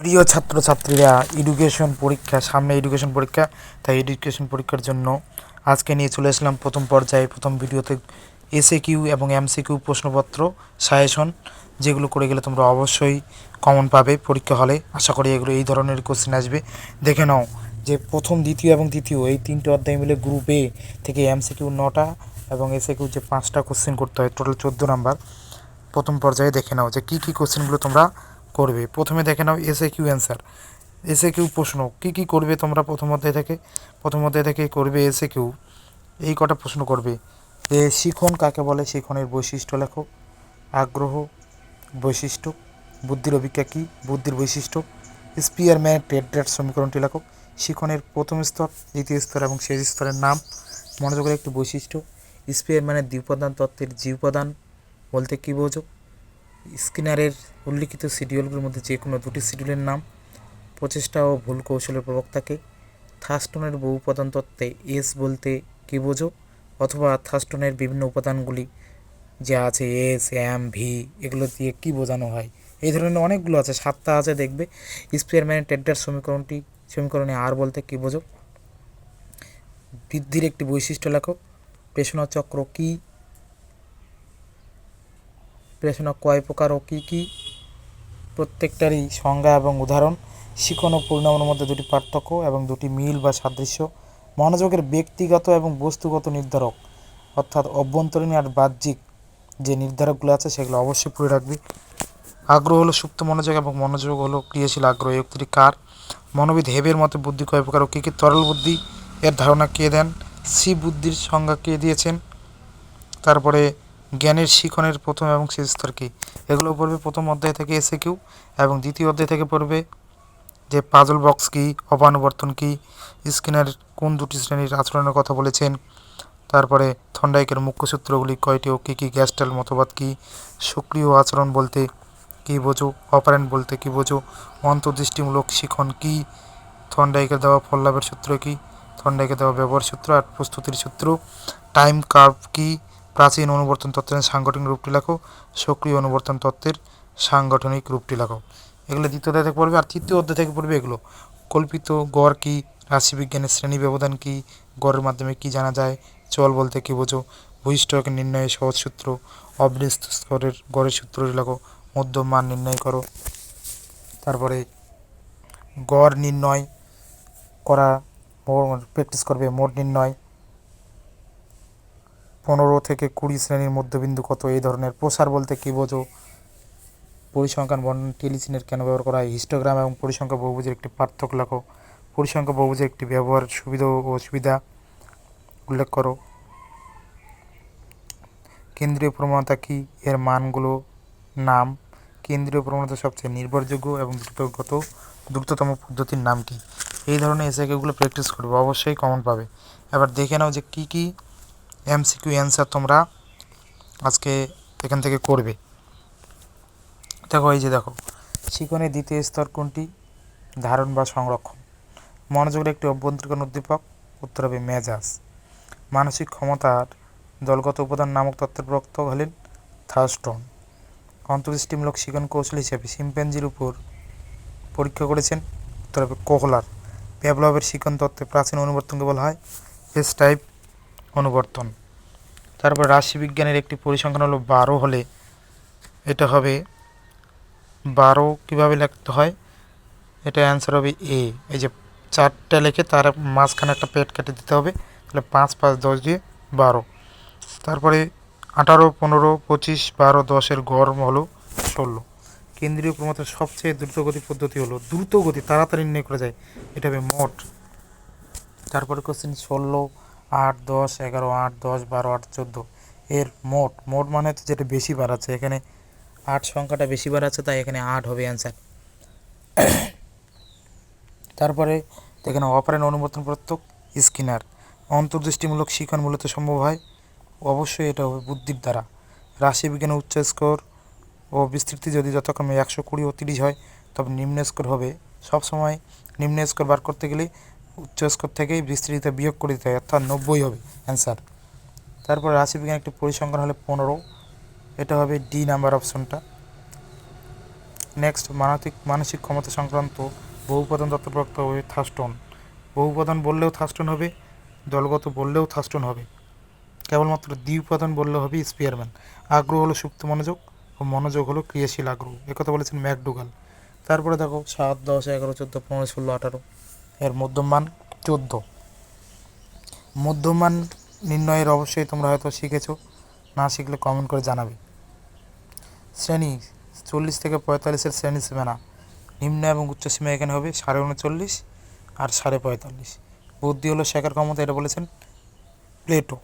প্রিয় ছাত্রছাত্রীরা, এডুকেশন পরীক্ষা, তাই এডুকেশন পরীক্ষার জন্য আজকে নিয়ে চলে আসলাম প্রথম পর্যায়ে প্রথম ভিডিওতে এসএকিউ এবং এমসিকিউ প্রশ্নপত্র সাজেশন, যেগুলো করে গেলে তোমরা অবশ্যই কমন পাবে পরীক্ষা হলে। আশা করি এগুলো এই ধরনের কোশ্চেন আসবে। দেখে নাও যে প্রথম, দ্বিতীয় এবং তৃতীয় এই তিনটে অধ্যায় মিলে গ্রুপ এ থেকে এমসিকিউ 9টা এবং এসএকিউ যে 5টা কোশ্চেন করতে হয়, টোটাল 14 নাম্বার। প্রথম পর্যায়ে দেখে নাও যে কী কী কোশ্চেনগুলো তোমরা করবে। প্রথমে দেখে নাও এসএকিউ অ্যান্সার, এসএকিউ প্রশ্ন কী কী করবে তোমরা প্রথম অধ্যায় থেকে করবে এসএকিউ। এই কটা প্রশ্ন করবে যে শিখন কাকে বলে, শিখনের বৈশিষ্ট্য লেখো, আগ্রহ বৈশিষ্ট্য, বুদ্ধির অভিজ্ঞা কী, বুদ্ধির বৈশিষ্ট্য, স্পিয়ারম্যানের টেট্রাড সমীকরণটি লেখো, শিখনের প্রথম স্তর, দ্বিতীয় স্তর এবং শেষ স্তরের নাম, মনোযোগের একটি বৈশিষ্ট্য, স্পিয়ারম্যানের দ্বিউপাদান তত্ত্বের জীবপাদান বলতে কী বোঝো, স্কিনারের উল্লিখিত শিডিউলগুলোর মধ্যে যে কোনো দুটি শিডিউলের নাম, প্রচেষ্টা ও ভুল কৌশলের প্রবক্তাকে, থার্স্টনের বহু উপাদান তত্ত্বে এস বলতে কী বোঝো, অথবা থার্স্টনের বিভিন্ন উপাদানগুলি যা আছে এস, এম, ভি, এগুলো দিয়ে কী বোঝানো হয়। এই ধরনের অনেকগুলো আছে, 7টা আছে দেখবে। স্পিয়ারম্যানের টেট্রাড সমীকরণে আর বলতে কী বোঝো, বৃদ্ধির একটি বৈশিষ্ট্য লেখো, পেশনা চক্র কী, পেশনা কয় প্রকার ও কী কী, প্রত্যেকটারই সংজ্ঞা এবং উদাহরণ, শিখন ও পরিণামের মধ্যে দুটি পার্থক্য এবং দুটি মিল বা সাদৃশ্য, মনোযোগের ব্যক্তিগত এবং বস্তুগত নির্ধারক, অর্থাৎ অভ্যন্তরীণ আর বাহ্যিক যে নির্ধারকগুলো আছে সেগুলো অবশ্যই পড়ে রাখবি। আগ্রহ হলো সুপ্ত মনোযোগ এবং মনোযোগ হলো ক্রিয়াশীল আগ্রহ। এই উক্তিটি কার? মনোবিদ হেবের মতে বুদ্ধি কয় প্রকার ও কী কী? তরল বুদ্ধি এর ধারণা কে দেন? সি বুদ্ধির সংজ্ঞা কে দিয়েছেন? তারপরে জ্ঞানের শিখনের প্রথম এবং শেষ স্তর কী? এগুলো পড়বে প্রথম অধ্যায় থেকে এসএকিউ। এবং দ্বিতীয় অধ্যায় থেকে পড়বে যে পাজল বক্স কী, অপানুবর্তন কী, স্কিনার কোন দুটি শ্রেণীর আচরণের কথা বলেছেন, তারপরে থর্নডাইকের মুখ্য সূত্রগুলি কয়টি ও কী কী, গ্যাস্টাল মতবাদ কী, সক্রিয় আচরণ বলতে কী বোঝো, অপারেন্ট বলতে কী বোঝো, অন্তর্দৃষ্টিমূলক শিখন কী, থর্নডাইকের দেওয়া ফল লাভের সূত্র কী, থর্নডাইকের দেওয়া ব্যবহার সূত্র আর প্রস্তুতির সূত্র, টাইম কার্ভ কী, প্রাচীন অনুবর্তন তত্ত্বের সাংগঠনিক রূপটি লেখো, সক্রিয় অনুবর্তন তত্ত্বের সাংগঠনিক রূপটি লেখো। এগুলো দ্বিতীয় অধ্যায় থেকে পড়বে। আর তৃতীয় অধ্যায় থেকে পড়বে এগুলো কল্পিত গড় কী, রাশিবিজ্ঞানের শ্রেণী ব্যবধান কী, গড়ের মাধ্যমে কী জানা যায়, চল বলতে কী বোঝো, ভূইষ্ঠক নির্ণয়ের সহজ সূত্র, অবনিস্থ স্তরের গড়ের সূত্রটি লেখো, মধ্যম মান নির্ণয় করো। তারপরে গড় নির্ণয় করা প্র্যাকটিস করবে, মোট নির্ণয়, 15 থেকে 20 শ্রেণীর মধ্যবিন্দু কত, এই ধরনের। প্রসার বলতে কী বোঝো, পরিসংখ্যান বর্ণন টেলিচিহ্নের কেন ব্যবহার করা হয়, হিস্টোগ্রাম এবং পরিসংখ্যা বহুভুজের একটি পার্থক্য লেখো, পরিসংখ্যা বহুভুজের একটি ব্যবহার সুবিধা ও অসুবিধা উল্লেখ করো, কেন্দ্রীয় প্রবণতা কী, এর মানগুলো নাম, কেন্দ্রীয় প্রবণতা সবচেয়ে নির্ভরযোগ্য এবং দ্রুততম পদ্ধতির নাম কি। এই ধরনের এসএকিউগুলো প্র্যাকটিস করবে, অবশ্যই কমন পাবে। এবার দেখে নাও যে কী কী এমসিকিউ অ্যান্সার তোমরা আজকে এখান থেকে করবে। দেখো, এই যে দেখো, শিখনের দ্বিতীয় স্তর কোনটি? ধারণ বা সংরক্ষণ। মনোযোগের একটি অভ্যন্তরীণ উদ্দীপক, উত্তর হবে মেজাজ। মানসিক ক্ষমতার দলগত উপাদান নামক তত্ত্বের প্রবক্তা হলেন থার্স্টন। অন্তর্দৃষ্টিমূলক শিখন কৌশল হিসেবে শিম্পাঞ্জির উপর পরীক্ষা করেছেন, উত্তর হবে কোহলার। প্যাভলভের শিখন তত্ত্বে প্রাচীন অনুবর্তনকে বলা হয় এস টাইপ অনুবর্তন। তারপর রাশিবিজ্ঞানের একটি পরিসংখ্যান হলো 12 হলে এটা হবে 12 কীভাবে লিখতে হয়, এটা অ্যান্সার হবে এ। এই যে 4টা লিখে তার মাঝখানে একটা পেট কেটে দিতে হবে, তাহলে 5 5 10 দিয়ে 12। তারপরে 18 15 25 12 10-এর গড় হলো 16। কেন্দ্রীয় প্রবণতার সবচেয়ে দ্রুতগতি পদ্ধতি হলো দ্রুতগতি, তাড়াতাড়ি নির্ণয় করা যায়, এটা হবে মোট। তারপরে কোশ্চেন 16 8 10 11 8 10 12 8 14 এর মোট। মোট মানে হচ্ছে যেটা বেশি বার আছে, এখানে 8 সংখ্যাটা বেশি বার আছে, তাই এখানে 8 হবে অ্যান্সার। তারপরে এখানে অপারেন্ট অনুবর্তন প্রত্যক স্কিনার। অন্তর্দৃষ্টিমূলক শিখন মূলত সম্ভব হয়, অবশ্যই এটা হবে বুদ্ধির দ্বারা। রাশিবিজ্ঞানের উচ্চ স্কোর ও বিস্তৃতি যদি যথাক্রমে 120 ও 30 হয়, তবে নিম্ন স্কোর হবে। সবসময় নিম্ন স্কোর বার করতে গেলে উচ্চ স্কোর থেকেই বিস্তৃতিতে বিয়োগ করে দিতে হয়, অর্থাৎ 90 হবে অ্যান্সার। তারপর রাশিবিজ্ঞান একটি পরিসংখ্যান হলে 15, এটা হবে ডি নাম্বার অপশনটা। নেক্সট মানসিক ক্ষমতা সংক্রান্ত বহুপদন তত্ত্বপ্রক্ত হবে থাস্টন। বহুপদন বললেও থাস্টন হবে, দলগত বললেও থাস্টন হবে, কেবলমাত্র দ্বিউপাদান বললে হবে স্পিয়ারম্যান। আগ্রহ হলো সুপ্ত মনোযোগ ও মনোযোগ হলো ক্রিয়াশীল আগ্রহ, একথা বলেছেন ম্যাকডুগাল। তারপরে দেখো 7, 10, 11, 14, 15, 16, 18 এর মধ্যমান 14। মধ্যমান নির্ণয়ের অবশ্যই তোমরা হয়তো শিখেছো, না শিখলে কমেন্ট করে জানাবে। শ্রেণী 40 থেকে 45-এর শ্রেণী সীমানা, নিম্ন এবং উচ্চ সীমা এখানে হবে 39.5 আর 45.5। বুদ্ধি হলো শেখার ক্ষমতা, এটা বলেছেন প্লেটো।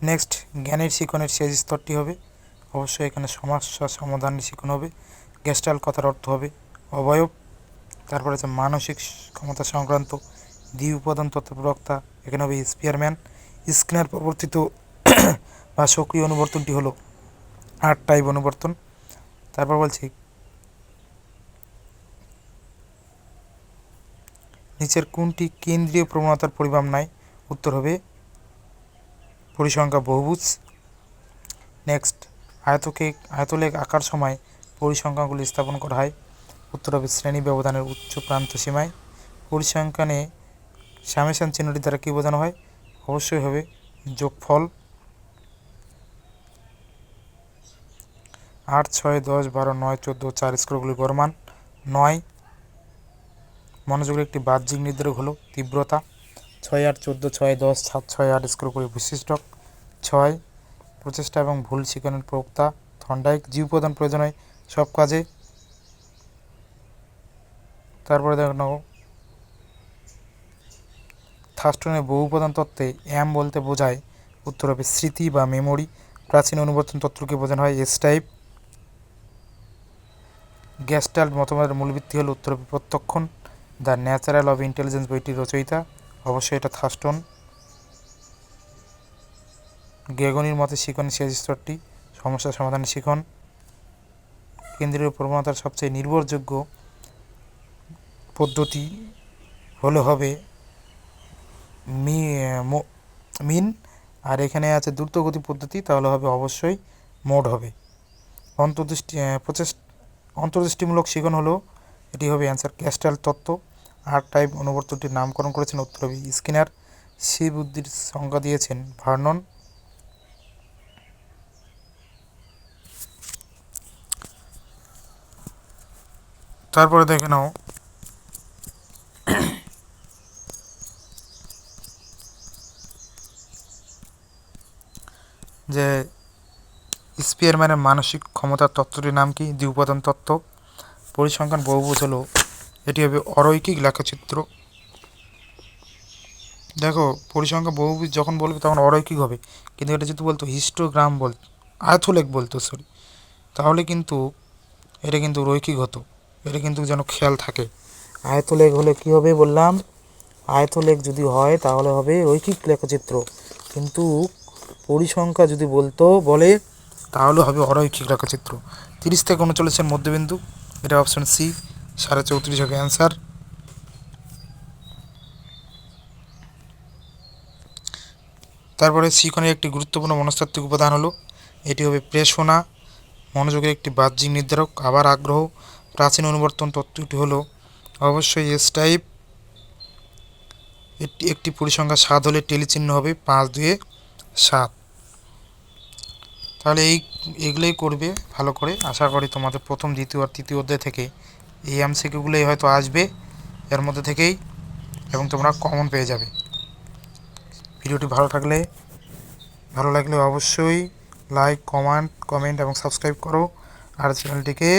নেক্সট জ্ঞানের শিখনের শেষ স্তরটি হবে অবশ্যই এখানে সমস্যা সমাধানের শিখন হবে। গেস্টাল কথার অর্থ হবে অবয়ব। তারপরে আছে মানসিক ক্ষমতা সংক্রান্ত দ্বিউপাদান তত্ত্বপ্রবক্তা, এখানে হবে স্পিয়ারম্যান। স্কিনার প্রবর্তিত বা সক্রিয় অনুবর্তনটি হলো আর টাইপ অনুবর্তন। তারপর বলছি নিচের কোনটি কেন্দ্রীয় প্রবণতার পরিমাপ নয়, উত্তর হবে পরিসংখ্যা বহুভুজ। নেক্সট আয়তলেখ আঁকার সময় পরিসংখ্যানগুলি স্থাপন করা হয়, উত্তর হবে শ্রেণী ব্যবধানের উচ্চ প্রান্ত সীমায়। পরিসংখ্যানে সামেশন চিহ্নটি দ্বারা কী বোঝানো হয়, অবশ্যই হবে যোগফল। 8, 6, 10, 12, 9, 14 4 স্কোরগুলি গড়মান। 9 মনোযোগের একটি বাহ্যিক নির্ধারক হলো তীব্রতা। 6, 8, 14, 6, 10, 7, 6, 8 স্কোরগুলি বৈশিষ্ট্যক। 6 প্রচেষ্টা এবং ভুল শিখনের প্রবক্তা থর্নডাইক। জীবপ্রদান প্রয়োজন হয় সব কাজে। তারপরে দেখো থাস্টনের বহুপ্রধান তত্ত্বে এম বলতে বোঝায়, উত্তর হবে স্মৃতি বা মেমোরি। প্রাচীন অনুবর্তন তত্ত্বকে বোঝানো হয় এস টাইপ। গেস্টাল্ট মতবাদের মূল ভিত্তি হল, উত্তর হবে প্রত্যক্ষণ। দ্য ন্যাচারাল অফ ইন্টেলিজেন্স বইটির রচয়িতা, অবশ্যই এটা থাস্টন। গ্রেগনির মতে শিখনের শেষ স্তরটি সমস্যা সমাধানের শিখন। কেন্দ্রীয় প্রবণতার সবচেয়ে নির্ভরযোগ্য পদ্ধতি হলে হবে মিন, আর এখানে আছে দ্রুতগতি পদ্ধতি, তাহলে হবে অবশ্যই মোড হবে। অন্তর্দৃষ্টিমূলক শিখন হলো, এটি হবে অ্যান্সার ক্যাস্টাল তত্ত্ব। আর টাইপ অনুবর্তনটির নামকরণ করেছেন, উত্তর হবে স্কিনার। সি বুদ্ধির সংজ্ঞা দিয়েছেন ভার্নন। তারপরে দেখে নাও যে স্পিয়ারম্যানের মানসিক ক্ষমতার তত্ত্বটির নাম কি, দ্বিউপাদান তত্ত্ব। পরিসংখ্যান বহুভুজ হলো, এটি হবে অরৈখিক লেখচিত্র। দেখো পরিসংখ্যান বহুভুজ যখন বলবে তখন অরৈখিক হবে, কিন্তু এটা যদি বলতো হিস্টোগ্রাম আয়তলেখ বলতো তাহলে কিন্তু এটা কিন্তু রৈখিক হতো। এটা কিন্তু যেন খেয়াল থাকে। আয়তলেখ হলে কি হবে বললাম, আয়তলেখ যদি হয় তাহলে হবে রৈখিক লেখচিত্র, কিন্তু পরিসংখ্যা যদি বলে তাহলে হবে অরৈখিক রেখাচিত্র। 30 থেকে 39-এর মধ্যবিন্দু, এটা অপশন সি 34.5 হবে অ্যান্সার। তারপরে শিখনের একটি গুরুত্বপূর্ণ মনস্তাত্ত্বিক উপাদান হলো, এটি হবে প্রেষণা, মনোযোগের একটি বাহ্যিক নির্ধারক। আবার আগ্রহ। প্রাচীন অনুবর্তন তত্ত্বটি হলো অবশ্যই এস টাইপ। একটি পরিসংখ্যা 7 হলে টেলিচিহ্ন হবে 5, 2, 7। তাহলে এগুলোই করবে ভালো করে। আশা করি তোমাদের প্রথম, দ্বিতীয় আর তৃতীয় অধ্যায় থেকে এই এমসিকিউগুলোই হয়তো আসবে এর মধ্যে থেকেই, এবং তোমরা কমন পেয়ে যাবে। ভিডিওটি ভালো লাগলে অবশ্যই লাইক, কমেন্ট এবং সাবস্ক্রাইব করো, আর চ্যানেলটিকে